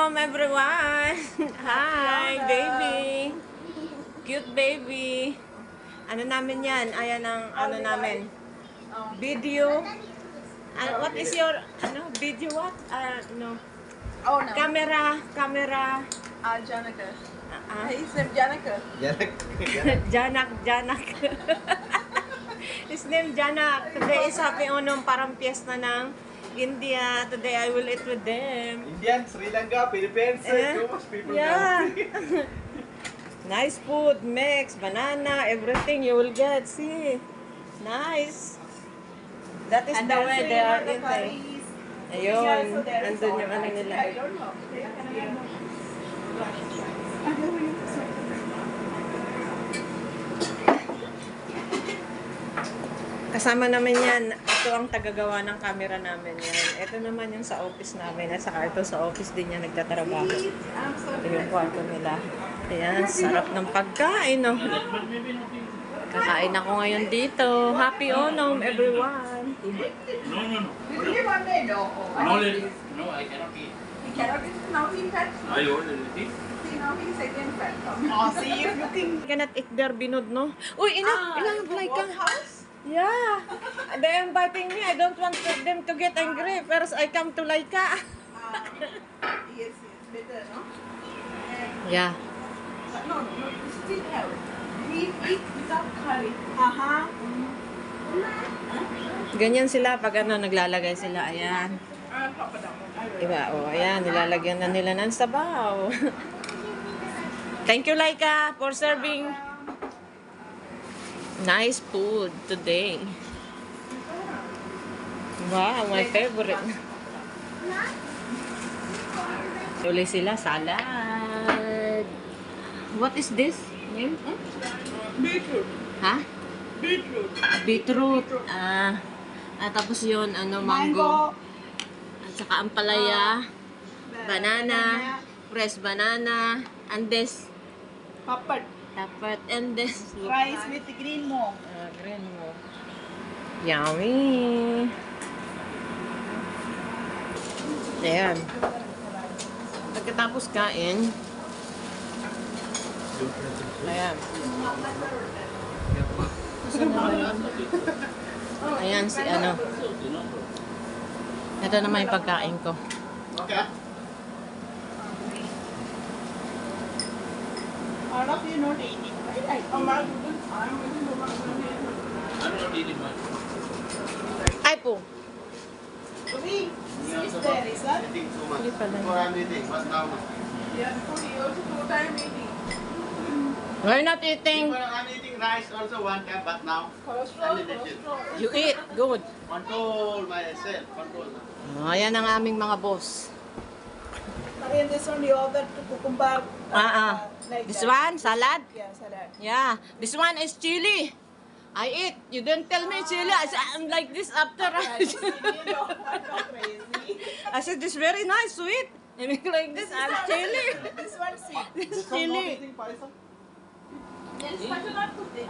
home, everyone. Hi, baby. Cute baby. Ano namin yan? Ayan ang ano namin. Video. What is your, video what? No. Oh no. Camera. Janica. His name Janica. Janak. His name Janak. Today is Happy Onam, parang piyesta ng India. Today I will eat with them. Indian, Sri Lanka, Philippines, so much people Yeah. come. Nice food, mix, banana, everything you will get. See, nice. That is the way they are eating. Ayun, andun yung ano nila. I don't know. Kasama namin yan. Ito ang tagagawa ng camera namin yan. Ito naman yung sa office namin. At saka ito sa office din niya nagtatrabaho. Ito yung kwarto nila. Ayan, sarap ng pagkain. No? Kakain ako ngayon dito. Happy Onam, everyone. Will you one day? No. No, I cannot eat. He cannot eat. Now he fat. I already eat. See, now he's again fat. Oh, see, if you think. Cannot eat their binod, no? Uy, ilang like ka? House? Yeah. They are inviting me. I don't want them to get angry. First, I come to Laika. Yes, better, no? Yeah. No, you still have. We eat without curry. Ganyan sila pag naglalagay sila. Ayan. Diba? O, ayan. Nilalagyan na nila ng sabaw. Thank you, Laika, for serving nice food today. Wow, my favorite. Uli sila, salad. What is this? Beetroot. Ha? Beetroot. Beetroot. Tapos yun, mango. At saka ampalaya, banana, fresh banana, and this, Papat. dapat, and this, Rice with green mo. green mo. Yummy! Ayan. Pagkatapos kain, ayan. Ayan si Ito naman yung pagkain ko. Okay. All of you not eating, right? I'm not eating much. Ay po. We sit there, is that? Eating too much. Hindi pala. Before I'm eating, but now. Yeah, he also 2 time eating. We're not eating. Before I'm eating rice also 1 cup, but now Cholesterol, I'm eating. cholesterol. You eat. Good. Control myself. Control. Ayan ang aming mga boss. And this one, yogurt, cucumber. Like This that. one, salad. Yeah, salad. Yeah. This one is chili. I eat. You didn't tell me chili. I said, I'm like this after. I said, this very nice, sweet. You make like this, I'm chili. This one sweet. This chili. Eating paisa. Yes, but not today.